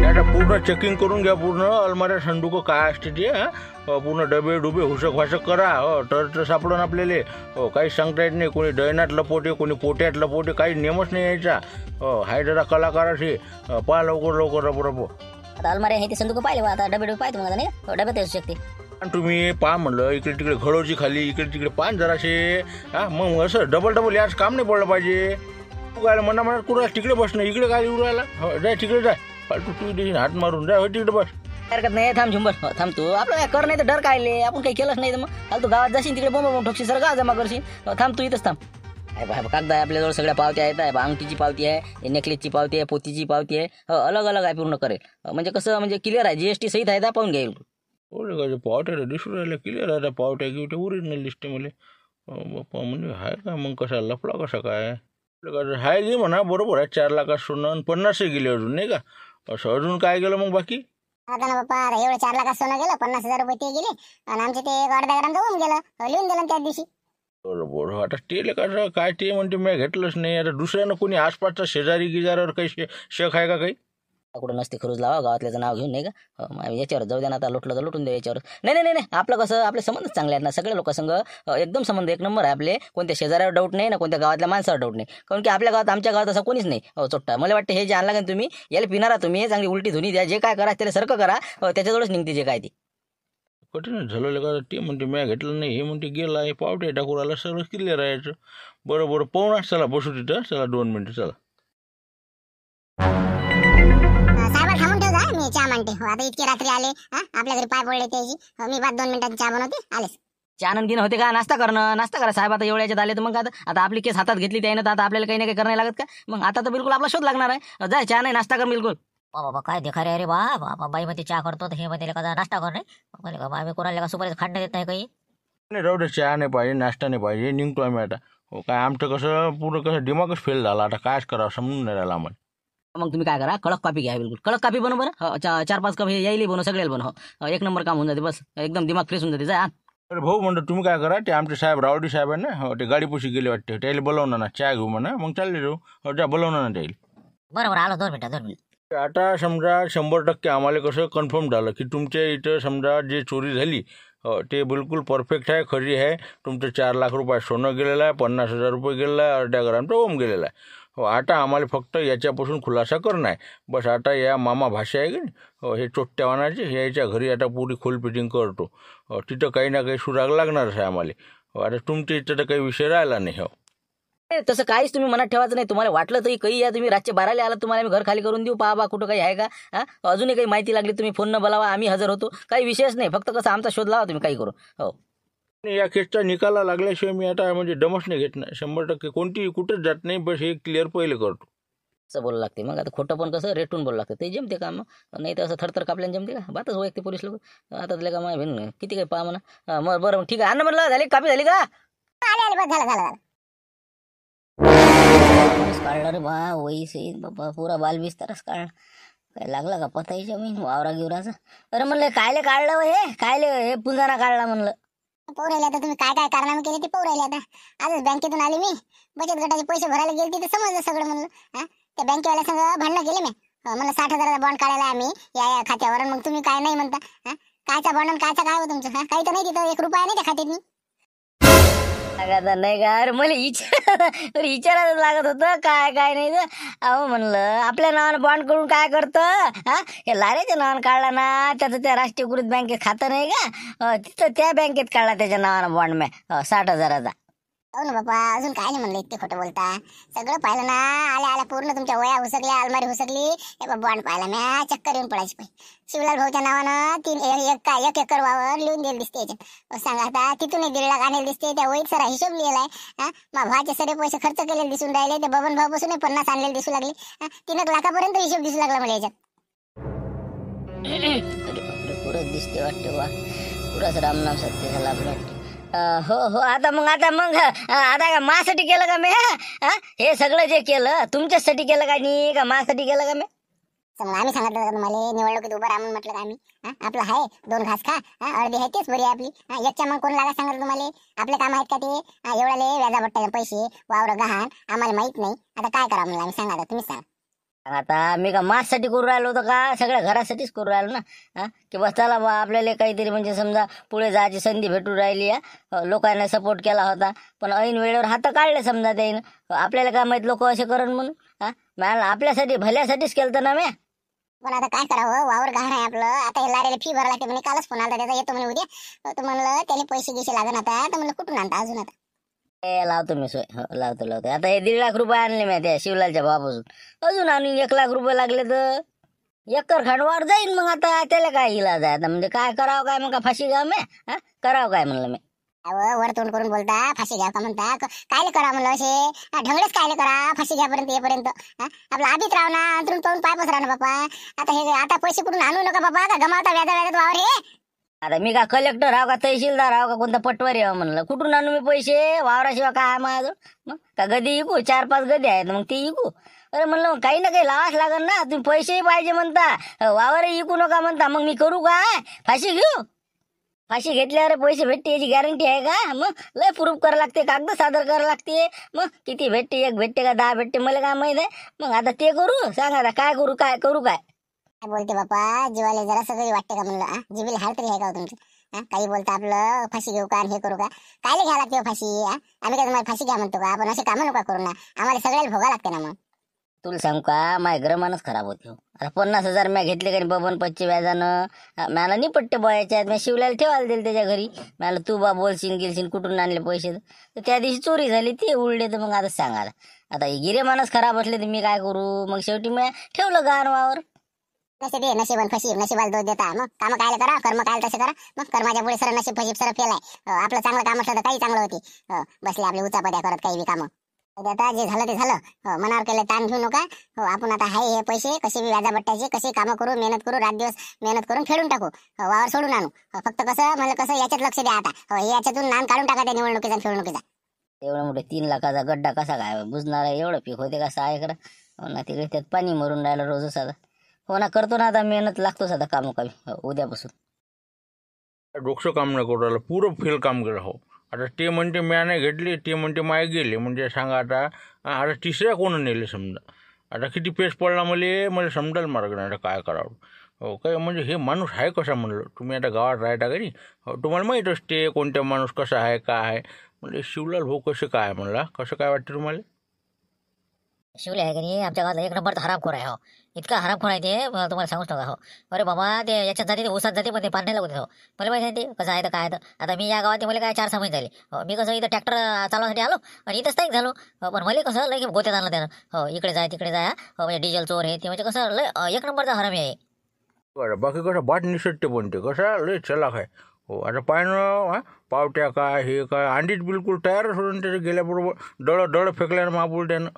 आता पूर्ण चेकिंग करून घ्या, पूर्ण अलमाऱ्या संडूक काय असते ते पूर्ण डबे डुबे हुसक वासक करा. तर सापडून आपल्याला काही सांगता येत नाही. कोणी डयनात लपवते, कोणी पोट्यात लपवते, काही नेमच नाही यायचा. हाय जरा कलाकाराशी पहा लवकर लवकर रब. आता अलमारी आहे ते संदूक पाहिले, आता डबे डबे पाहतो मग नाही डब्यात असू शकते. आणि तुम्ही पहा म्हणलं इकडे तिकडे घडोची खाली इकडे तिकडे पान जराशे मग असं डबल याच काम नाही पडलं पाहिजे. तू काय मनात कुठं तिकडे बस नाही, इकडे काय येऊ राहिला. जाय तिकडे जाय, फालतू तू हात मारून जाय तिकडे बस. हरकत नाही, थांब झुंबर थांब. तू आपलं काय कर नाही तर डर काढले, आपण काही केलंच नाही तर मग फालतू गावात जाशील तिकडे बोंब ठोकशी सर का जमा करशील. थांब तू इथंच थांब. कागद आहे आपल्याजवळ, सगळ्या पावत्या आहेत. अंगठीची पावती आहे, नेकलेसची पावती आहे, पोतीची पावती आहे. अलग अलग आहे, पूर्ण करेल. म्हणजे कसं म्हणजे क्लिअर आहे, जीएसटी सहित आहे, पाहून घेईल. पावट्या दिसून राहिल्या क्लिअर आहे. पावट्या गिवट्या ओरिजिनल दिसते मला. बाप्पा म्हणजे हाय का मग कसा लफडा कसा काय हाय गे म्हणा. बरोबर आहे, 4 लाखात सोनं 50 गेले अजून नाही का. असं अजून काय गेलं मग बाकी. आता ना बाप्पा एवढं 4 लाखात सोनं गेलं, 50,000 रुपये ते गेले आणि आमचे ते अर्ध्या ग्राम होऊन गेलं, लिहून दिलं त्याच दिवशी. बरोबर. आता ते का काय ते म्हणते मी घेतलंच नाही. आता दुसऱ्यानं कोणी आसपासचा शेजारी गिजारावर काही शक आहे का काही. कुठं नसते खरूच लावा, गावातल्याचं नाव घेऊन नाही का. याच्यावर जाऊ द्या ना, आता लुटलं तर लुटून द्या याच्यावर. नाही आपलं कसं आपले संबंध चांगले आहेत ना, सगळ्या लोकांसंग एकदम संबंध एक नंबर आहे आपले. कोणत्या शेजाऱ्यावर डाऊट नाही ना, कोणत्या गावातल्या माणसावर डाऊट नाही. कारण की आपल्या गावात आमच्या गावात असं कोणीच नाही चोट्टा. मला वाटतं हे जे आणला का तुम्ही याला पिणारा तुम्ही चांगली उलटी धुनी द्या, जे काय करा त्याला सारखं करा, त्याच्याजवळच निघते जे काय ते. कठीण झालं का. ते म्हणते मी घेतलं नाही, हे म्हणते गेला आहे. पावटे टाकून आला, सगळं क्लिअर राहायचं. बरोबर पाहून चला बसू तिथं, चला 2 मिनिटं चला. साहेब थांबून ठेव जा, मी चहा मांडते. आता इतकी रात्री आले, आपल्या घरी पाय पडले त्याची. मी बाद 2 मिनिटांची चहा बनवते, आलेच. चहा आनंद होते का, नाश्ता करा साहेब. आता एवढ्याच्यात आले तर मग आता आपली केस हातात घेतली त्याने, तर आता आपल्याला काही ना काही करायला लागत का. मग आता तर बिलकुल आपला शोध लागणार आहे. जाय चहा नाही नाश्ता कर बिलकुल. बाबा काय देखा रे. अरे बाबा बाई मध्ये चहा करतो हे मध्ये का नाश्ता कर नाही का. बाबा कोणाला का सुपारीचं खांड देत नाही काही. नाही राहू दे, चहा नाही पाहिजे, नाश्ता नाही पाहिजे, निघतो आम्ही आता. काय आमचं कसं पूर्ण कसं दिमागच फेल झाला. आता कायच करावं समजून नाही राहिला आम्हाला. मग तुम्ही काय करा, कडक कॉपी घ्या, बिलकुल कडक कॉपी बनव बरं. 4-5 कप हे यायला बनव, सगळ्याला बनव. एक नंबर काम होऊन जाते, बस एकदम दिमाग फ्रेश होऊन जाते. जा. अरे भाऊ म्हणतो तुम्ही काय करा, ते आमचे साहेब रावडी साहेब आहे ना, ते गाडीपुशी गेले वाटते, त्याला बोलवणार ना, चहा घेऊ म्हणा, मग चालले जाऊ. त्या बोलवणार ना त्याला. बरोबर आलो 2 मिनिटं. आता समजा 100% आम्हाला कसं कन्फर्म झालं की तुमच्या इथं समजा जे चोरी झाली ते बिलकुल परफेक्ट आहे, खरी आहे. तुमचं 4 लाख रुपये सोनं गेलेलं आहे, 50,000 रुपये गेलेलं आहे, अर्ध्या ग्रामचा ओम गेलेला आहे. आता आम्हाला फक्त याच्यापासून खुलासा करणं आहे बस. आता या मामा भाषा आहे की नाही, हे चोट्ट्यावानाचे याच्या घरी आता पुरी खोल फिटिंग करतो. तिथं काही ना काही सुराग लागणारच आहे आम्हाला. आता तुमच्या इथं तर काही विषय राहिला नाही. तसं काहीच तुम्ही मनात ठेवायचं नाही. तुम्हाला वाटलं तरी काही या, तुम्ही रातचे 12ला आला, तुम्हाला आम्ही घर खाली करून देऊ. पहा कुठं काही आहे का. अजूनही काही माहिती लागली तुम्ही फोन न बोलावा, आम्ही हजर होतो. काही विषयच नाही, फक्त कसं आमचा शोध लावा तुम्ही काही करू. हो या केसचा निकाला लागल्याशिवाय मी आता म्हणजे दमच नाही घेत नाही. 100% कोणती कुठंच जात नाही. बस हे क्लिअर पहिले करतो. असं बोलावं लागते. मग आता खोटं पण कसं रेटून बोलावं लागतं, ते जमते का. मग नाही तर असं थरथर कापल्याने जमते का. बातच ओळखते पोलीस लोक. आता त्याला का माझ्या बहीण किती काही पहा म्हणा. मग बरं ठीक आहे. अन्न म्हणलं झाली कापी झाली का. आले बस झालं. काढलं रे बा वही सहित बाबा, पुरा बाल विस्तारच काढ. काय लागला का पताईच्या मी वावरा गिवराचं. अरे म्हणलं कायले काढलं हे, कायले हे पुंजाना काढला म्हणलं. पोर राहिले आता तुम्ही काय काय कारनामे केले ते पोर राहिले. आता आजच बँकेतून आले मी, बचत गटाचे पैसे भरायला गेले तिथे समजलं सगळं. म्हणलं त्या बँकेवाल्या संग भांडणं केले मी. म्हणलं 60,000चा बॉन्ड काढायला आम्ही या खात्यावर. मग तुम्ही काय नाही म्हणता. कायचा बॉन्ड कायचा काय हो तुमचं. काही तर नाही तिथं 1 रुपया नाही त्या खात्यात. नाही का. अरे मला विचारायला लागत होतं काय काय नाही तर. अहो म्हणलं आपल्या नावानं बॉन्ड करून काय करतं. हे लाऱ्याच्या नावानं काढला ना, त्याचं त्या राष्ट्रीयकृत बँकेत खातं नाही का, तिथं त्या बँकेत काढला त्याच्या नावानं बॉन्ड मी 60,000चा. हो ना बापा, अजून काय नाही म्हणलं, इतके खोटं बोलता. सगळं पाहिलं ना, आल्या पूर्ण तुमच्या वया हुसकल्या, अलमारी हुसकली. बॉन्ड पाहिला म्या, चक्कर येऊन पडायची पाहिजे. शिवलाल भाऊच्या नावानं 1 एकर वावर लिहून दिले दिसते याच्यात. सांगा आता तिथून 1.5 लाख आणले दिसते. त्या वहीत सरा हिशोब लिहिलाय. मग भावाचे सगळे पैसे खर्च केलेले दिसून राहिले. ते बबन भाऊ पासून 50 आणलेले दिसू लागले. 3 लाखापर्यंत हिशोब दिसू लागला मला याच्यात. पुरत दिसते वाटते वा, पुराच रामनाम सत्य झाला आपलं वाटते. हो आता का माझ्यासाठी केलं का मी. हे सगळं जे केलं तुमच्यासाठी केलं का नाही का माझ्यासाठी केलं का मी. तर मग आम्ही सांगितलं का तुम्हाला निवडणुकीत उभं राहा म्हणून म्हटलं का आम्ही? आपलं आहे 2 घास खा, अर्धी आहे तेच बरी आहे आपली. एकच्या मग कोण लागा सांगितलं तुम्हाला? आपले काम आहेत का ते? एवढाले व्याजा बट्ट्याचे पैसे, वावर गहाण आम्हाला माहित नाही. आता काय करा म्हणलं आम्ही? सांगा आता, तुम्हीच सांगा. आता मी का माससाठी करू राहिलो होतो का? सगळ्या घरासाठीच करू राहिलो ना. की बस चला बा आपल्याला काहीतरी म्हणजे समजा पुढे जायची संधी भेटून राहिली. लोकांना सपोर्ट केला होता पण ऐन वेळेवर हात काढले समजा त्यानं. आपल्याला काय माहित लोक असे करण म्हणून. मला आपल्यासाठी भल्यासाठीच केलं ना मी. पण आता काय करावं? वावर गहाण आहे आपलं. आता हे लाऱ्याला फी भरा लागते म्हणे. कालच फोन आला त्याचा, येतो म्हणे उद्या. तर म्हणलं त्याने पैसे गिसे लागन आता. तर म्हणलं कुठून आणता अजून आता? लावतो मी सोय. लावतो. आता हे 1.5 लाख रुपये आणले मी त्या शिवलालच्या भावापासून. अजून आणून 1 लाख रुपये लागले तर एकर खांडवार जाईन. मग आता त्याला काय इलाज आहे आता? म्हणजे काय करावं काय? मग का फाशी घ्या मी? करावं काय म्हणलं मी? अहो वर तोंड करून बोलता, फाशी घ्या का म्हणता? कायले करा म्हणलं असे? ढंगळेच कायले करा? फाशी घ्यापर्यंत येपर्यंत आपलं आधीच राव ना, अंतरून पाहून पाय पसरा ना बापा. आता पैसे कुठून आणू नका बाबा, का गमावता व्याजात वावर हे. आता मी का कलेक्टर आहो का तहसीलदार आहो का कोणता पटवारी आहो म्हणलं? कुठून आणू मी पैसे? वावराशिवाय काय आहे माझं? मग का गदी इकू? 4-5 गदी आहेत मग ते इकू? अरे म्हणलं मग काही ना काही लावाच लागेल ना. तुम्ही पैसेही पाहिजे म्हणता, वावरही इकू नका म्हणता. मग मी करू काय? फाशी घेऊ? फाशी घेतल्यावर पैसे भेटते याची गॅरंटी आहे का? मग लय प्रूफ करावं लागते, कागद सादर करावं लागते. मग किती भेटते? 1 भेटते का 10 भेटते मला काय माहित आहे? मग आता ते करू? सांगा आता काय करू? काय करू? काय काय बोलते बापा? जीवाला जरा सगळी वाटते का म्हणलं? जिबीला हाड तरी आहे का हो तुमचं? काही बोलता आपलं फाशी घेऊ का हे करू का? कायले घ्या लागते फाशी? आम्ही काय तुम्हाला फाशी घ्या म्हणतो का? आपण असे कामं नका करू ना. आम्हाला सगळ्याला भोगा लागते ना. मग तुला सांगू का? माझ्या ग्रमानच खराब होते. आता 50,000 म्या घेतले का बबन 25 व्याजानं. मला नाही पट्टे बोयाच्या आहेत. मी शिवल्याला ठेवायला दिले त्याच्या घरी. मला तू बा बोलशील गेलशील कुठून आणले पैसे? तर त्या दिवशी चोरी झाली, ते उडले. तर मग आता सांगा आता गिरेमानच खराब असले तर मी काय करू? मग शेवटी मी ठेवलं गाणवावर. नशीब आहे, नशीब फशीब, नशिबाला दोष देता. मग काम कायले करा, कर्म कायले तसे करा. मग कर्माच्या पुढे सर नशीब फशीब सर फेल आहे. आपलं चांगलं काम असलं तर काही चांगलं होती. बसले आपले उचापत्या करत काही बी कामं. आता जे झालं ते झालं. मनावर केलं ताण घेऊ नका. आपण आता हाय हे पैसे कसे बी व्याजाबट्ट्याचे कसे कामं करू, मेहनत करू, रात दिवस मेहनत करून फेडून टाकू. वावर सोडून आणू. फक्त कसं म्हणलं कसं याच्यात लक्ष द्या आता. याच्यातून नान काढून टाका त्या निवडणुकीचा आणि फेडणुकीचा. एवढं मोठे 3 लाखाचा गड्डा कसा काय बुजणार आहे? एवढं पीक होते कसं आहे खरं? हो ना, तिकडे त्यात पाणी मरून राहिलं रोजच. आता हो ना, करतो ना आता, मेहनत लागतोच आता कामोकामी उद्यापासून. डोकं काम नाही करू राहिलं, पुरं फेल काम केलं. हो आता ते म्हणते म्या नाही घेतली, ते म्हणते माय गेले. म्हणजे सांगा आता तिसऱ्या कोण नेले समजा. आता किती पेच पडला मला समजायला मार्ग नाही आता काय करावं. हो काय म्हणजे हे माणूस आहे कसा म्हणलं? तुम्ही आता गावात राहता घरी, तुम्हाला माहीत असते कोणत्या माणूस कसा आहे काय आहे. म्हणजे शिवलाल भाऊ कसे काय म्हणला, कसं काय वाटतं तुम्हाला? शिवले आहे की नाही आमच्या गावात 1 नंबरचा हरामखोर आहे. हो इतका हरामखोर आहे ते तुम्हाला सांगूच नका. हो अरे बाबा ते याच्यात जाते, ते ऊसात जाते पण ते पाणी नाही लागते. हो मला माहिती आहे ते कसं आहे तर काय तर. आता मी या गावात मला काय 4-6 महिने झाले. मी कसं इथं ट्रॅक्टर चालवण्यासाठी आलो आणि इथंच स्थायिक झालो. पण मला कसं लय गोत्यात आणलं त्यानं. हो इकडे जाय तिकडे जाय. म्हणजे डिझेल चोर हे ते म्हणजे कसं लय 1 नंबरचा हरामी आहे. बाकी कसं बाट निसटते पण ते कसा लय चलाक आहे. हो आता पायनं पावट्या काय हे काय अंडीच बिलकुल तयारच होऊन त्याचं गेल्याबरोबर डळ फेकल्यानं महापुल त्यानं.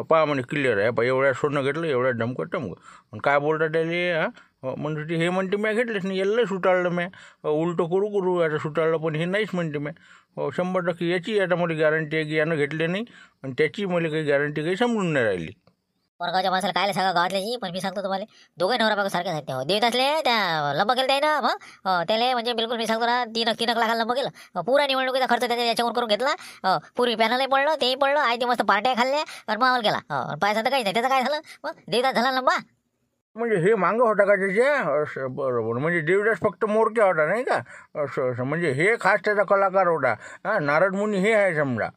पहा म्हणे क्लिअर आहे. एवढ्या सोनं घेतलं, एवढ्या ढमकं पण काय बोलतात त्याले? म्हणजे हे म्हणते मी घेतलेच नाही, याला सुटाळलं मी. उलटं करू आता सुटाळलं, पण हे नाहीच म्हणते मी. 100% याची आता मला गॅरंटी आहे की यानं घेतले नाही, आणि त्याची मला काही गॅरंटी काही समजून नाही राहिली. वर्गाच्या माणसाला काय सांगा गावातल्याची, पण मी सांगतो तुम्हाला दोघे नवरा बायको सारखेच आहेत. ते देत असले त्या लंब केलं त्यानं. मग त्याला म्हणजे बिलकुल मी सांगतो ना 3 लाखाला लंब केलं. पुरा निवडणुकीचा खर्च त्याच्या याच्यावर करून घेतला. पूर्वी पॅनलही पडलं, तेही पडलं. आई ते मस्त पार्ट्या खाल्ल्या आणि माहोल केला. पायसा तर काहीच नाही. त्याचं काय झालं? मग देवदास झाला लंबा. म्हणजे हे मागं होता का त्याच्या? बरोबर, म्हणजे देवदास फक्त मोरक्या होता नाही का? असं म्हणजे हे खास त्याचा कलाकार होता. नारद मुनी हे आहे समजा.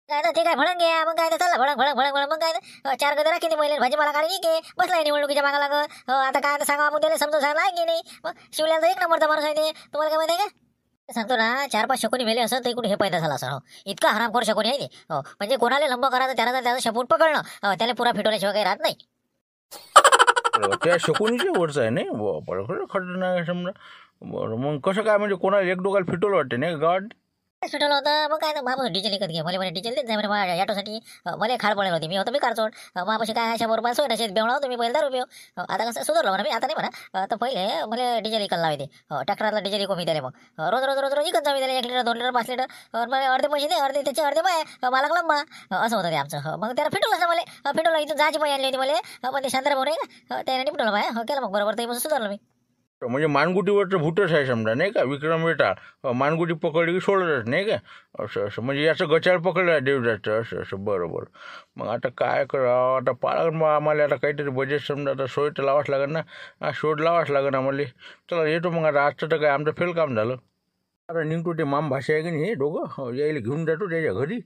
काय तर ते काय म्हणून घ्या. मग काय तर चालला भडक मग काय 4 गदरा किती पहिले भाजीपाला काढली की बसलाय निवडणुकीच्या मागा लागत. आता काय तर सांगा आपण त्याला समजून सांगला की नाही. मग शिवल्याचा 1 नंबरचा माणूस आहे ते. तुम्हाला काय माहिती आहे का? सांगतो ना 4-5 शकुनी मेले असं तर कुठे हे पैदा झाला असं. इतका हरामखोर शकुनी आहे ते. म्हणजे कोणाला लंब करायचं त्याला त्याचं शपून पकडणं, त्याला पुरा फिटवल्याशिवाय काही राहत नाही. त्या शकुनीच्या वरचं आहे नाही खरं नाही समजा. बरं मग कसं काय म्हणजे कोणाला एक दोघाला फिटवलं वाटते नाही गावात? सुटवलं होतं मग काय बाबा डिझेल विकत घे मला डिझेल देत जाय म्हणे ऑटोसाठी मला खाड पडेल होती मी होतो मी कारचोड मापाशी काय 100 रुपये सोय नसेल बेवणा होतो मी पहिले 10 रुपये आता कसं सुधारलं म्हणा मी आता नाही म्हणा तर पहिले मला डिझेल विकायला लावते ट्रॅक्टरला डिझेल विकून मी त्याला मग रोज रोज रोज रोज विकत जाऊ त्याला 1 लिटर 2 लिटर 5 लिटर मला अर्धे पैसे दे अर्धे त्याचे अर्धे पाय मला लंबा असं होतं ते आमचं मग त्याला फिटवलं असं मला फिटवलं इथून जायची पाय आणली होती मला पण ते शांतरा भाऊ नाही का त्याने निपटवलं पाय केलं मग बरोबर ते सुधारलं मी म्हणजे मानगुटीवरचं भूतच आहे समजा नाही का विक्रम वेटाळ मानगुटी पकडली की सोडतच नाही का असं म्हणजे याचं गचाळ पकडलं देवदाचं असं बरोबर मग आता काय करावं आता मग आम्हाला आता काहीतरी बजेट समजा आता सोय तर लावाच लागेल ना शोध लावाच लागेल आम्हाला चला येतो मग आता आजचं तर काय आमचं फेल काम झालं आता निघतो ते माम भाषा आहे की नाही हे दोघं यायला घेऊन जातो त्याच्या घरी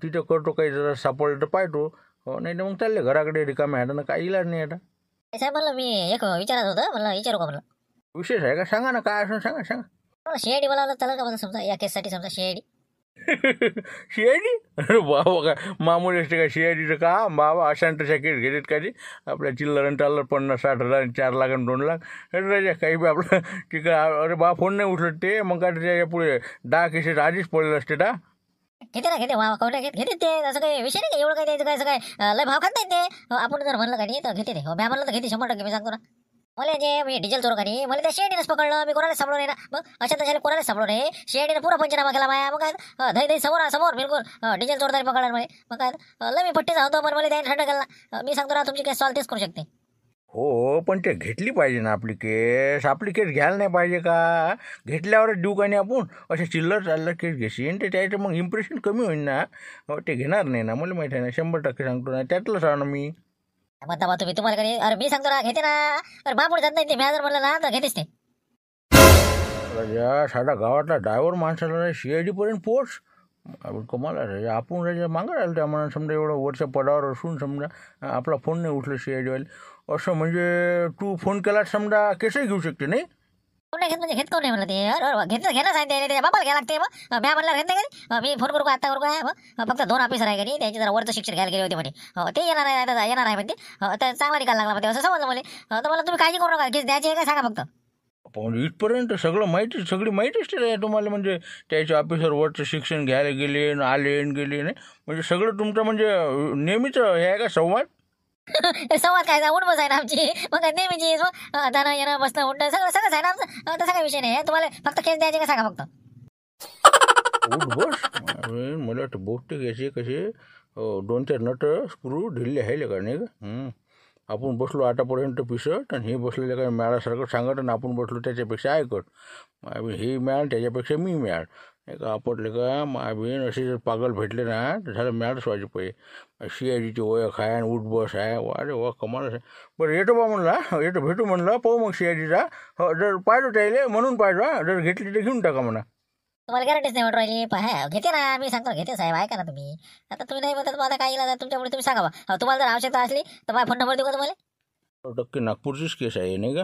तिथं करतो काही जरा सापडलं तर पाहतो नाही तर मग चालले घराकडे रिकाम्या हातानं काही इलाज नाही आता साहेब म्हणलं मी एक विचारत होतं म्हणलं विचारू का म्हणलं विशेष आहे का सांगा ना काय असं सांगा मला CID बोलावलं चालेल का मला समजा या केससाठी समजा CID CID अरे बाबा काय मामूली असते का CIDचं का बाबा अशांतशा केस घेतात का ते आपल्या चिल्लर टालर 50-60 हजार 4 लाख 2 लाख राजा काही बी आपलं ठीक आहे अरे बा फोन नाही उठलत ते मग काय त्याच्या पुढे 10 केसेस आधीच पडलेलं असते ना घेते कोणत्या घेते ते असं काही विषय नाही एवढं काही द्यायचं काय असं काय लय भाव खात नाही ते आपण जर म्हणलं का नाही तर घेते ते म्या म्हणलं तर घेते 100% मी सांगतो ना मला जे मी डिझेल चोर करी मला त्या CIDनंच पकडलं मी कोणाला सापडलो नाही ना मग अशा तशाला कोणाला सापडलो नाही CIDनं पुरा पंचनामा केला माया मग काय दही समोर बिलकुल डिझेल चोरदारी पकडलं म्हणे मग काय लय मी पट्टी जातो पण मला त्याने थंड केला मी सांगतो ना तुमची केस सॉल्व तेच करू शकते हो पण ते घेतली पाहिजे ना आपली केस घ्यायला नाही पाहिजे का घेतल्यावरच देऊ का नाही आपण असे चिल्लर चाललं केस घेशील ते त्याचं मग इम्प्रेशन कमी होईल ना ते घेणार नाही ना मला माहिती आहे ना 100% सांगतो ना त्यातलं सांग ना मी म्हणता तुम्ही तुम्हाला कधी अरे मी सांगतो ना घेते ना अरे बापूड जात नाही ते मी जर म्हणलं ना तर घेतेच ते राजा साधा गावातला ड्रायव्हर माणसाला CID पर्यंत पोच कमाल राजा आपण राजा मागं राहिलं त्या म्हणून समजा एवढं वरच्या पदावर असून समजा आपला फोन नाही उठलं CID वाले असं म्हणजे तू फोन केला समजा केसही घेऊ शकते नाही कोण नाही घेत म्हणजे घेत कोण नाही म्हणलं ते अरे घेणं सांगितलं त्याच्या बापाला घ्यायला लागते मग म्या म्हणलं घेत नाही का मी फोन करू का आता करू काय मग फक्त 2 ऑफिसर आहे का नाही त्याची जरा वरचं शिक्षण घ्यायला गेले होते म्हणे ते येणार आहे म्हणते तर चांगला निकाल लागला म्हणते असं समजलं मला तर मला तुम्ही काळजी करू नका केस द्यायची आहे का सांगा फक्त पण इथपर्यंत सगळी माहिती असते तुम्हाला म्हणजे त्याचे ऑफिसर वरचं शिक्षण घ्यायला गेले आले गेले नाही म्हणजे सगळं तुमचं म्हणजे नेहमीच हे आहे का संवाद संवाद काय उठ बस आहे ना आमची मग नेहमीची जाणं येणं बसणं उठणं सगळंच आहे ना आमचं तसा काही विषय नाही तुम्हाला फक्त केस द्यायचे का सांगा फक्त उठ बस मला वाटतं बोट घ्यायचे कसे 2-4 नट स्क्रू ढिल्ले आहे का नाही का आपण बसलो आतापर्यंत पिसट आणि हे बसलेलं काय मॅळासारखं सांगत आणि आपण बसलो त्याच्यापेक्षा ऐकत हे मॅळ त्याच्यापेक्षा मी मॅळ नाही का आपटले का माबीन असे जर पागल भेटले ना तर झालं मॅळच व्हायचे पाहिजे CIDची ओळख आहे आणि उठ बस आहे अरे वा कमालच आहे बरं येतो बा म्हणला येतो भेटू म्हणलं पाहू मग CIDचा जर पाहिजे त्याला म्हणून पाहिजे जर घेतली तर घेऊन टाका म्हणा तुम्हाला गॅरंटीच नाही वाटत राहिली पाहा घेते ना मी सांगतो घेते साहेब ऐका ना तुम्ही आता तुम्ही नाही म्हणतात आता काय इलाज तुमच्यामुळे तुम्ही सांगा तुम्हाला जर आवश्यकता असली तर माझा फोन नंबर देऊ का तुम्हाला 100% नागपूरचीच केस आहे नाही का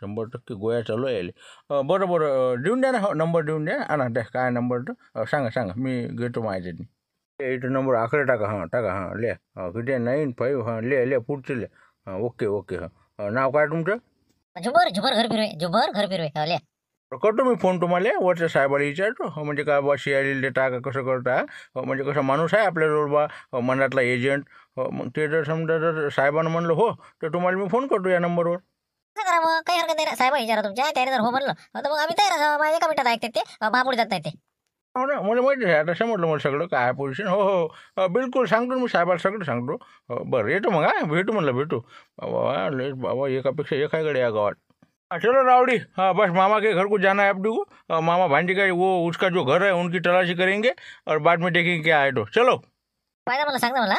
100% गोळ्या चालू आहे बरं देऊन द्या ना नंबर देऊन द्या आणा द्या काय नंबर तर सांगा मी घेतो माझ्यासाठी इथं नंबर आकडे टाका लिहा किती 95 लिहा पुढचे लिहा ओके नाव काय तुमचं झुबर घर फिरवे लिहा करतो मी फोन तुम्हाला वरच्या साहेबाला विचारतो म्हणजे काय बा CID देता का कसं करता म्हणजे कसं माणूस आहे आपल्याजवळ बा मनातला एजंट मग ते जर समजा जर साहेबानं म्हणलं हो तर तुम्हाला मी फोन करतो या नंबरवर करा मग काही हरकत नाही साहेब विचारा तुमच्या त्याने जर हो म्हणलं तर मग आम्ही तयार एका मिनिटात ऐकते ते महापुढे जात नाही ते हो ना मला माहिती आहे आता समजलं मला सगळं काय पोझिशन हो बिलकुल सांगतो मी साहेबाला सगळं सांगतो बरं येतो मग भेटू बाबा एकापेक्षा एकाकडे या गावात चलो रावड़ी बस मामा के घर को जाना है अपने को मामा भांजी का वो उसका जो घर है उनकी तलाशी करेंगे और बाद में देखेंगे क्या है तो चलो पाहिजे मला सांगता मला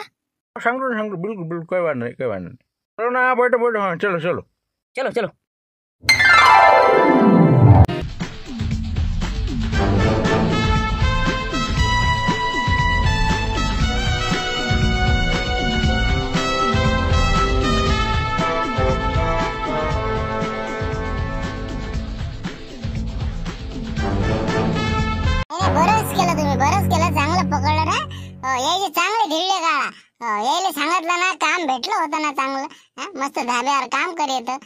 सांगतो बिल्कुल कोई बात नहीं चलो ना बैठो हाँ चलो बरंच केलं चांगलं पकडलं ना यायचे चांगले ढिल्ले काढा यायला सांगितलं ना काम भेटलं होतं ना चांगलं मस्त धाब्यावर काम कर येतं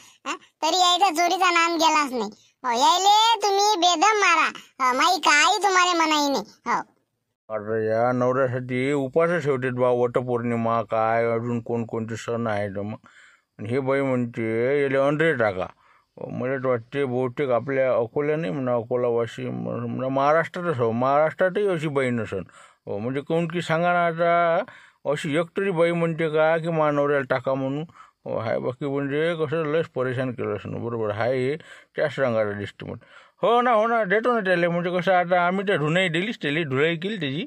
तरी यायचा चोरीचा नाम गेलाच नाही यायले तुम्ही बेदम मारा. माई काही तुम्हाला मनाई नाही. हो अरे या नवऱ्यासाठी उपास ठेवतात बा, वटपौर्णिमा काय अजून कोणकोणते सण आहेत मग. आणि हे बाई म्हणते याले अंडे टाका. मला तर वाटते बहुतेक आपल्या अकोला नाही म्हणा, अकोला वाशिम म्हणा महाराष्ट्रातच हो, महाराष्ट्रातही अशी बाई नसन. हो म्हणजे कोण की सांगा ना आता, अशी एकतरी बाई म्हणते का की नवऱ्याला टाका म्हणून. हो हाय बाकी म्हणजे कसं लस परेशान केलं असं बरोबर हाय, त्याच रंगाला दिसते मग. हो ना देतो ना त्याला. म्हणजे कसं आता आम्ही तर धुनाई दिलीच त्याला, धुलाई केली त्याची.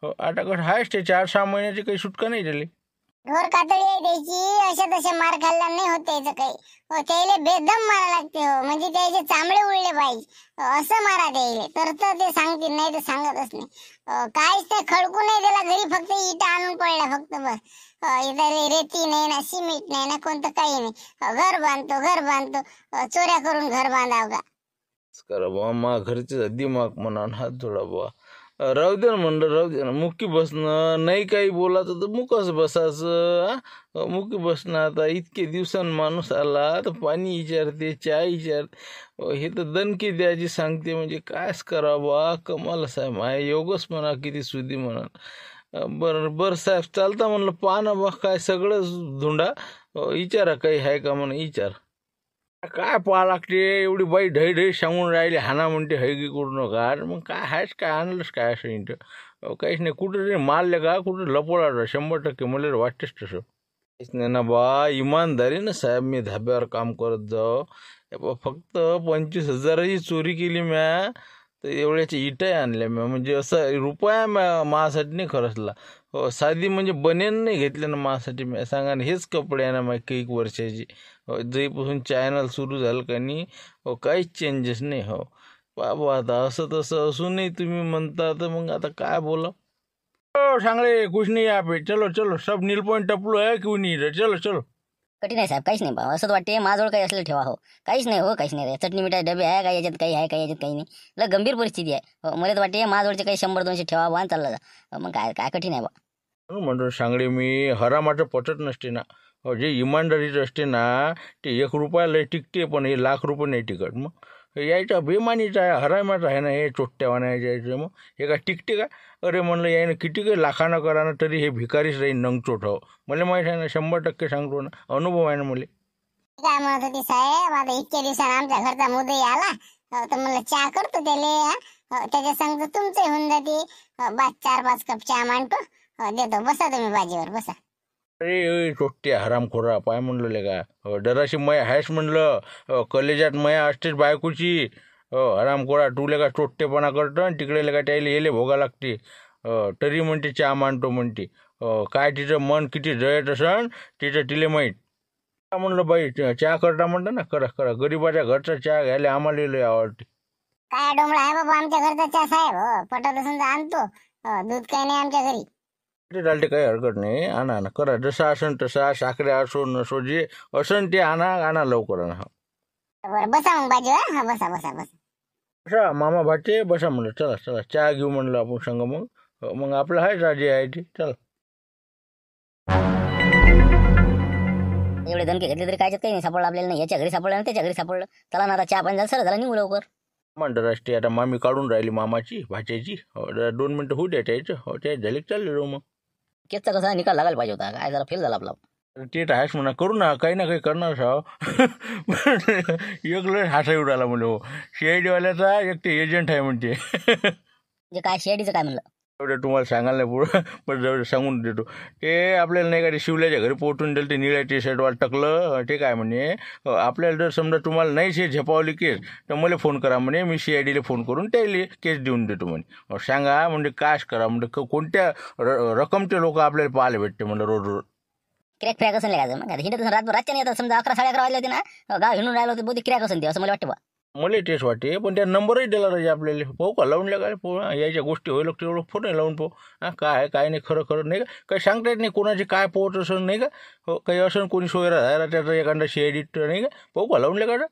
हो आता कसं आहेच ते 4-6 महिन्याची काही सुटका नाही त्याला. ढोर कातडी आहे त्याची. अशा तसे मार खाल्ला नाही होत त्याचं काही. हो त्याला बेदम मारा लागते. हो म्हणजे त्याचे चांबडे उडले पाहिजे. असं मारा त्याला तर ते सांगतील, नाही तर सांगतच नाही. काहीच ते खडकू नाही त्याला घरी, फक्त इटा आणून पडला फक्त बस. इथं रेती नाही ना, सिमेंट नाही ना, कोणतं काही नाही. घर बांधतो चोऱ्या करून घर बांधाव का. करा बा मा घरचे दिमाग म्हणा हात जोडा बा. राहू दे ना म्हणलं, राहू दे ना. मुकी बसणं नाही काही बोलायचं तर मुकच बसायचं. मुकी बसणं. आता इतके दिवसांनी माणूस आला तर पाणी विचारते, चहा विचारते. हे तर दणकी द्यायची सांगते. म्हणजे कायच करा बा. कमाल साहेब माय योगच म्हणा, किती सुधी म्हणा. बरं साहेब चालता म्हणलं, पहा ना बा काय सगळं धुंडा. विचारा काही आहे का म्हणून विचार. काय पाहा लागते एवढी बाई ढै सांगून राहिली, हाना म्हणते हैगी करू नका. अरे मग काय आहेच काय, आणलंच काय असं इंट काहीच नाही. कुठं रे मारले का, कुठं लपवला 100% मला वाटतेच तसं. काहीच नाही ना बा. इमानदारीनं साहेब मी धाब्यावर काम करत जाऊ. फक्त 25,000ची चोरी केली म्या, तर एवढ्याच्या इटाही आणल्या म्या. म्हणजे असं रुपया माझ्यासाठी नाही खर्चला. साधी म्हणजे बनेन नाही घेतले ना माझ्यासाठी. मी सांगा ना, हेच कपडे आहे ना माझी काही वर्षाची. जेपासून चॅनल सुरू झालं का नाही, काहीच चेंजेस नाही. हो बाबा आता असं तसं असूनही तुम्ही म्हणता, तर मग आता काय बोला. हो सांगले कुछ नाही आप चलो सब नील पॉइंट टपलो आहे क्यों नाही, चलो. कठीण आहे साहेब, काहीच नाही बा. असं वाटते माझ्याजवळ काही असलं ठेवा. हो काहीच नाही, हो काहीच नाही. चटणी मिठाई डबे आहे काय याच्यात, काही आहे काय याच्यात, काही नाही. लय गंभीर परिस्थिती आहे. हो मला तर वाटते माझ्याजवळचे काही 100-200 ठेवा बा, चालला जा. मग काय कठीण आहे बा. म्हणतो सांगले मी, हरामाचं पटत नसते ना. जे इमानदारीचं असते ना, ते 1 रुपयाला टिकते, पण हे लाख रुपये नाही टिकत. मग यायचा बेमानीचा आहे, हरामाचा आहे ना हे चोट्ट्यावाना यायचं. मग हे काय टिकते का. अरे म्हणलं यायनं किती काही लाखानं करा ना, तरी हे भिकारीच राहील नंगचोट. हो मला माहीत आहे ना, 100% सांगतो ना, अनुभव आहे ना मला. काय म्हणत होती साहेब, आता इतक्या दिवसानं आमच्या घरचा मुदई आला. तर म्हणलं चहा करतो त्याले. त्याच्या संग तुमचं होऊन जाते. 4-5 कप चहा मांडतो. देतो, बसा तुम्ही बाजीवर बसा. अरे चोट्ट्या हरामखोरा पाय म्हणलं का, डराशी मया आहेस म्हणलं, कलेजात मया असतेच बायकोची. हरामखोरा तुले का चोट्टेपणा करतं, तिकडे का त्याला येले भोगा लागते. तरी म्हणते चहा मांडतो म्हणते. काय तिचं मन किती जळत असन तिचं तिले माहीत. म्हणलं बाई चहा करता म्हणतं ना, करा. गरीबाच्या घरचा चहा घ्यायला आम्हाला लय आवडते. काय डोंबळा आहे बाबा आमच्या घरचा चहा साहेब. पटत असून तर आणतो. दूध काही नाही आमच्या घरी. चालते काही हरकत नाही, आणा करा. जसा असन तसा, साखरे असो नसो, जे असन ते आणा लवकर आणा. बरं बसा मग बाजूवर. हा बसा. बसा मामा भाचे बसा म्हणलं. चला चहा घेऊ म्हणलं आपण संग. मग आपलं आहे राजे आहे ते. चला एवढे दणके घेतले तरी कायच्यात काही नाही सापडलं आपल्याला. नाही याच्या घरी सापडलं ना त्याच्या घरी सापडलं. चला ना आता चहा पाणी झालं, सर झाला निघू लवकर. म्हणतं रस्ते आता मामी काढून राहिली मामाची भाच्याची. 2 मिनटं होऊ द्या त्याचं. त्या झाले चालले रो. मग केसचा कसा निकाल लागायला पाहिजे होता, काय जरा फेल झाला आपला. ते तर आहेच म्हणा, करू ना काही करणार साव. एक लय हासा उडाला म्हणलं. हो CID वाल्याचा एक ते एजंट आहे म्हणते. म्हणजे काय CIDचं काय म्हणलं. एवढं तुम्हाला सांगायला नाही पुढं, पण जेवढं सांगून देतो. ते आपल्याला नाही का ते शिवल्याच्या घरी पोटून दिलं, ते निळ्या T-शर्टवाला टकलं. ते काय म्हणे, आपल्याला जर समजा तुम्हाला नाही शे झेपावली केस तर मला फोन करा म्हणे, मी CIDला फोन करून त्याला केस देऊन देतो म्हणे. सांगा म्हणजे काश करा म्हणजे, कोणत्या रकमचे लोक आपल्याला पाहायला भेटते म्हणलं रोज. क्रॅक फ्रॅक असं लागायचं. मग हिंडत रातच्या नाही आता समजा 11-11:30 वाजले होते ना, गाव हिंडून राहिलो होते, बहुतेक क्रॅक असेल ते, असं मला वाटतं बा. मला तेच वाटते. पण त्या नंबरही दिला पाहिजे आपल्याला. पाहू का लावून काय यायच्या गोष्टी होईल तेवढं फोन लावून पाहू. काय काय नाही खरं नाही का, काही सांगता येत नाही कोणाची काय पोहोच असं नाही का. हो काही असं कोणी सोयरा राहिला त्याचा एखादा CID नाही का. पाहू का लावून का.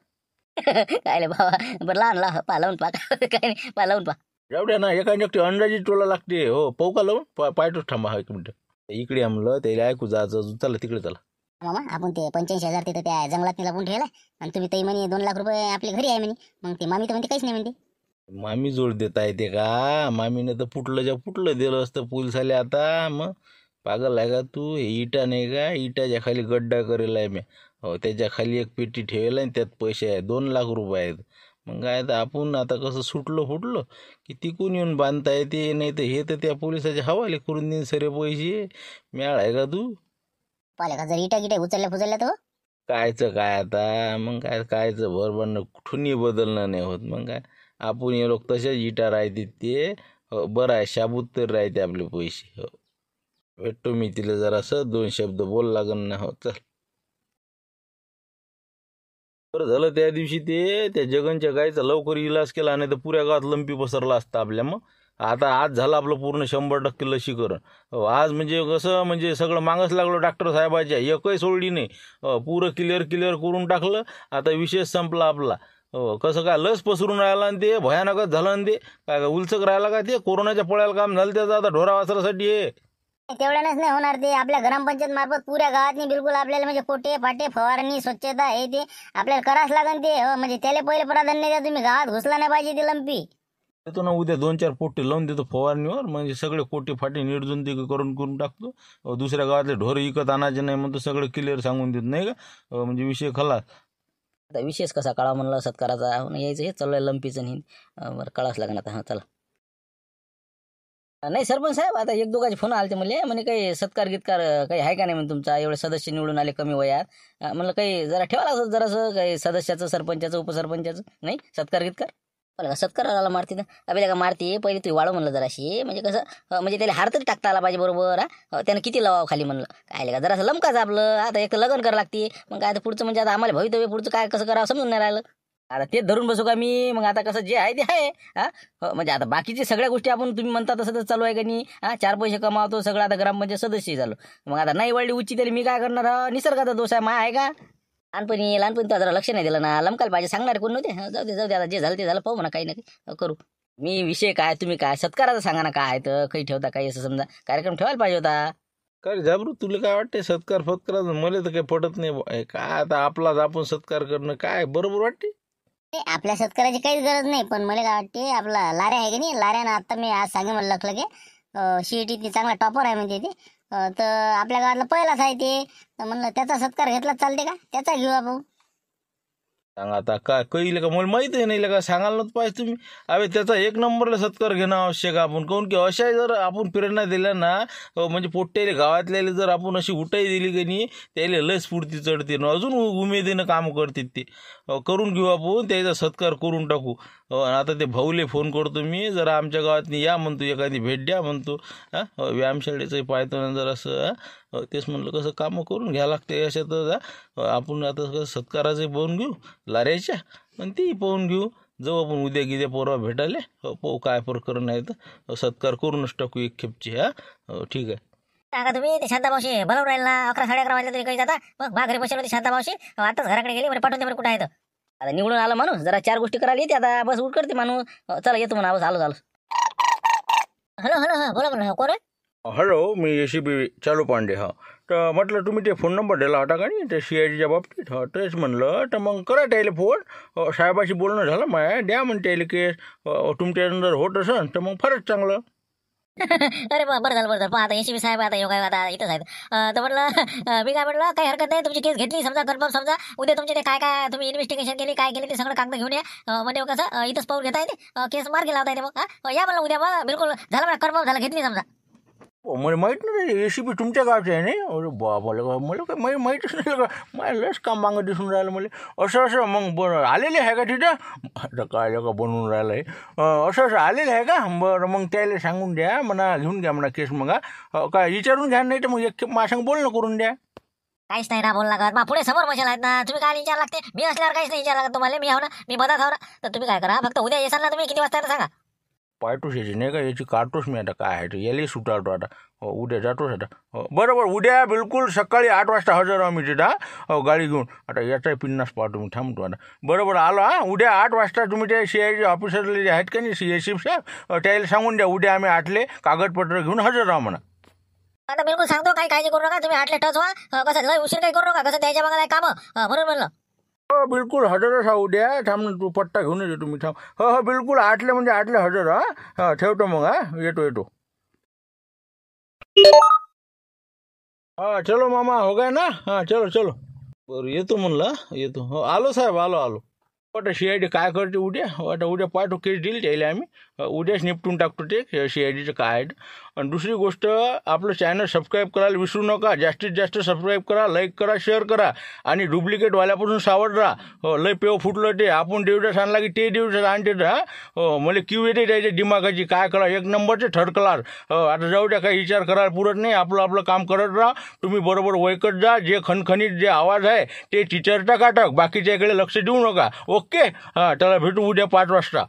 काय बाबा बरं लावून लावून पा काय नाही पा लावून पा. जाऊ द्या ना, एखाद्या अंदाजी टोला लागते. हो पाहू का लावून पायटोच थांबा 1 मिनिट. इकडे आमलं त्याला ऐकू जायचं. चला तिकडे चला. मामा आपण ते 85,000 तिथं त्या जंगलात लपून ठेवला आणि तुम्ही तई म्हणे 2 लाख रुपये आपल्या घरी आहे म्हणे. मग ते मामी तर म्हणते काहीच नाही म्हणते. मामी जोड देता येते का? मामीने तर फुटलं दिलं असतं पोलिसाले. आता मग पागल आहे का तू? हे इटा नाही का, इटाच्या खाली गड्डा करेल आहे मी. हो, त्याच्या खाली एक पेटी ठेवेल आणि त्यात पैसे आहे, 2 लाख रुपये आहेत. मग काय तर आपण आता कसं फुटलं की तिकून येऊन बांधता येते, नाही तर हे तर त्या पोलिसाच्या हवाले करून देईन सरे पैसे. म्याळ आहे का तू? पाहिलं का, जर इटा गिटा उचलल्या तर कायचं काय आता? मग कायचं भरभरणं कुठूनही बदलणं नाही होत. मग काय आपण हे लोक तशाच इटा राहते ते. हो, बरं आहे, शाबूत तर राहते आपले पैसे. हो, भेटतो मी तिला जरासं 2 शब्द बोल लागन ना. हो चल. बरं झालं त्या दिवशी त्या जगनच्या गायचा लवकर इलाज केला, नाही तर पुऱ्या गावात लंपी पसरला असता आपल्या. मग आता आज झालं आपलं पूर्ण 100% लसीकरण. हो, आज म्हणजे कसं म्हणजे सगळं मागच लागलं डॉक्टर साहेबाच्या, एकही सोडली नाही. पुरं क्लिअर करून टाकलं. आता विषय संपला आपला. हो, कसं काय लस पसरून राहिला आणि ते भयानकच झालं. आणि ते काय उलचक राहिला का, ते कोरोनाच्या पळ्याला काम झालं त्याचं. आता ढोरा वासरासाठी हे तेवढ्यानंच नाही होणार. ते आपल्या ग्रामपंचायत मार्फत पुऱ्या गावातनी बिलकुल आपल्याला म्हणजे कोटे फाटे फवारणी स्वच्छता हे ते आपल्याला करावंच लागेल ते. हो, म्हणजे त्याला पहिले प्राधान्य द्या तुम्ही. गावात घुसला नाही पाहिजे ते लंपी. देतो ना उद्या 2-4 पोटे लावून देतो फवारणीवर. म्हणजे सगळे कोटे फाटे निर्जून ते करून टाकतो. दुसऱ्या गावातले ढोर विकत आणायचे नाही म्हणतो, सगळं क्लिअर सांगून देत नाही का. म्हणजे विषय खलास. आता विशेष कसा कळा म्हणलं सत्काराचा यायचं हे चालू आहे लंपीचं नाही. बरं कळावंच लागेल आता. हां चला. नाही सरपंच साहेब, आता 1-2 फोन आले ते म्हणे काही सत्कार गितकार काही आहे का नाही म्हणे तुमचा, एवढे सदस्य निवडून आले कमी वयात. म्हणलं काही जरा ठेवायला असं जरासं काही सदस्याचं, सरपंचाचं, उपसरपंचाचं नाही सत्कार गितकार. बरं सत्काराला मारते ना अबे का मारते. पहिले तू वाढव म्हणलं जराशी, म्हणजे कसं म्हणजे त्याला हार तरी टाकता आला पाहिजे बरोबर. त्यानं किती लावावं खाली म्हणलं काय का जरासं लमकाच आपलं. आता एक लग्न करावं लागते. मग काय पुढचं म्हणजे आता आम्हाला भवितव्य पुढचं काय कसं करावं समजून नाही राहिलं. आता तेच धरून बसू का मी? मग आता कसं जे आहे ते आहे. म्हणजे आता बाकीची सगळ्या गोष्टी आपण तुम्ही म्हणता तसं तर चालू आहे का नाही. 4 पैसे कमावतो सगळं. आता ग्रामपंचायत सदस्य झालो. मग आता नाही वाढली उच्ची तरी मी काय करणार? निसर्गाचा दोष आहे, आहे का? लहानपणी तर जरा लक्ष नाही दिलं ना. लमकायला पाहिजे सांगणारे कोण नव्हते. जाऊ दे आता जे झालं ते झालं, पाहू म्हणा काही ना काही करू. मी विषय काय तुम्ही काय सत्काराचं सांगा ना. काय तर काही ठेवता काही असं समजा कार्यक्रम ठेवायला पाहिजे होता. काय झाबरू तुला काय वाटते सत्कार फत्काराचं? मला तर काही पटत नाही. काय आता आपलाच आपण सत्कार करणं काय बरोबर वाटते? आपल्या सत्काराची काहीच गरज नाही. पण मला काय वाटते आपला लाऱ्या आहे की नाही, लाऱ्यानं आता मी आज सांगे मला लखलं की CET चांगला टॉपर आहे म्हणजे ते. तर आपल्या गावातला पहिलाच आहे ते. तर म्हणलं त्याचा सत्कार घेतला चालते का? त्याचा घेऊ आपण. सांगा आता काय कळलं का? मला माहिती आहे नाही का, सांगायला नव्हतं पाहिजे तुम्ही. अरे त्याचा 1 नंबरला सत्कार घेणं आवश्यक आहे. आपण काहून की अशा जर आपण प्रेरणा दिल्या ना, म्हणजे पोट्टेले गावातल्याला जर आपण अशी उठाई दिली की नाही, त्याला लय स्फूर्ती चढते ना, अजून उमेदीनं काम करतात ते. करून घेऊ आपण, त्याचा सत्कार करून टाकू. आता ते भाऊले फोन करतो मी, जरा आमच्या गावात या म्हणतो, एखादी भेट द्या म्हणतो. व्यायामशाळेचंही पाहतो ना जरासं. तेच म्हणलं कसं कामं करून घ्या लागते अशात. आपण आता कसं सत्काराचे पाहून घेऊ लाऱ्याच्या, आणि तेही पाहून घेऊ. जाऊ आपण उद्या परवा भेटायला. पाहू काय प्रकरण आहे तर सत्कार करूनच टाकू एक खेपची. ठीक आहे. सांगा तुम्ही ते शांतामावशी बोलावून राहील ना. 11-11:30 वाजले तरी काही जाता. मग घरी बसले होते शांतामावशी, आताच घराकडे गेली. बरं पाठवून दे बरं कुठं आहे तर. आता निवडून आला माणूस, जरा 4 गोष्टी करायला येते. आता बस उठ करते माणूस. चला येतो म्हणा. बस आलो. हॅलो बोला कोण आहे? हॅलो, मी ACP चालू पांडे. तर म्हटलं तुम्ही ते फोन नंबर दिला होता का नाही त्या CIDच्या बाबतीत. तेच म्हणलं तर मग करा त्याला फोन. साहेबाशी बोलणं झालं माय, द्या म्हणते त्याला केस. तुमच्या जर होत असेल तर मग फारच चांगलं. अरे बरं झालं. पण आता ACP साहेब आता योगा आता इथंच आहेत. तर म्हटलं मी काय म्हटलं काही हरकत नाही. तुमची केस घेतली समजा कन्फर्म. समजा उद्या तुमचे ते काय तुम्ही इन्व्हेस्टिगेशन केली काय केली ते सगळं कागद घेऊन या. म्हणजे कसं इथंच पाहून घेता येते. केस मार्गी लावता येते. मग या म्हणलं उद्या. मग बिलकुल झालं मला कन्फर्म झालं, घेतली समजा. मला माहीत नाही ACP तुमच्या गावचे आहे नाही. अरे बाबा, मला काय माहीतच नाही का. मला लस काम मागं दिसून राहिलं मला. असं मग बरं आलेले आहे का तिथं? आता काय का बनवून राहिलं आहे. असं आलेलं आहे का? बरं मग त्याला सांगून द्या म्हणा, घेऊन घ्या म्हणा केस. मग काय विचारून घ्या, नाही तर मग एक माझ्या बोलणं करून द्या. काहीच नाही ना बोल लागत. मग पुढे समोर बसेल आहेत ना. तुम्ही काय विचार लागते? मी असल्यावर काहीच नाही विचार लागत तुम्हाला. मी हो ना, मी बदात हो ना. तर तुम्ही काय करा, फक्त उद्या येसाल ना तुम्ही. किती वाजता सांगा. पायटोस याची नाही का, याची काढतोच मी आता. काय आहे ते यालाही सुटावतो आता. उद्या जातोच आता. बरोबर उद्या बिलकुल सकाळी 8 वाजता हजर आहो मी तिथं गाडी घेऊन. आता याचाही पिन्नास पाहतो मी, थांबतो आता. बरोबर आलो. उद्या 8 वाजता तुम्ही त्या CID ऑफिसरले जे आहेत का नाही ACP साहेब, त्याला सांगून द्या उद्या आम्ही 8ले कागदपत्र घेऊन हजर राहू म्हणा. आता बिलकुल सांगतो, काही काळजी करू नका, तुम्ही 8ला टच व्हा. कसं लय उशीर काही करू नका, कसं त्याच्या बघायला कामं, म्हणून म्हणलं. हो बिलकुल हजरच हा उद्या. थांब ना, तू पट्टा घेऊन येतो तुम्ही, थांब. हो हो बिलकुल 8ला म्हणजे 8ला हजर. हा ठेवतो मग. येतो. चलो मामा, हो गया ना. चलो. बरं येतो म्हणलं. येतो. हो आलो साहेब, आलो. वाटतं CID काय करते उद्या. उद्या पाठवू केस देईल त्याला आम्ही. उद्याच निपटून टाकतो ते CIDचं काय आहे. आणि दुसरी गोष्ट, आपलं चॅनल सबस्क्राईब करायला विसरू नका. जास्तीत जास्त सबस्क्राईब करा, लाईक करा, शेअर करा. आणि डुप्लिकेटवाल्यापासून सावध राहा. हो लय पेव फुटलं ते. आपण दिवसात आणला की ते दिवसात आणते. हो मला क्यू येते त्याच्या दिमागाची. काय करा, 1 नंबरचे थर्ड क्लास. आता जाऊ द्या, काही विचार करायला पुरत नाही. आपलं काम करत राहा. तुम्ही बरोबर वैकत जा. जे खणखणीत जे आवाज आहे ते टीचर टाका, बाकीच्या इकडे लक्ष देऊ नका. ओके. चला भेटू उद्या 5 वाजता.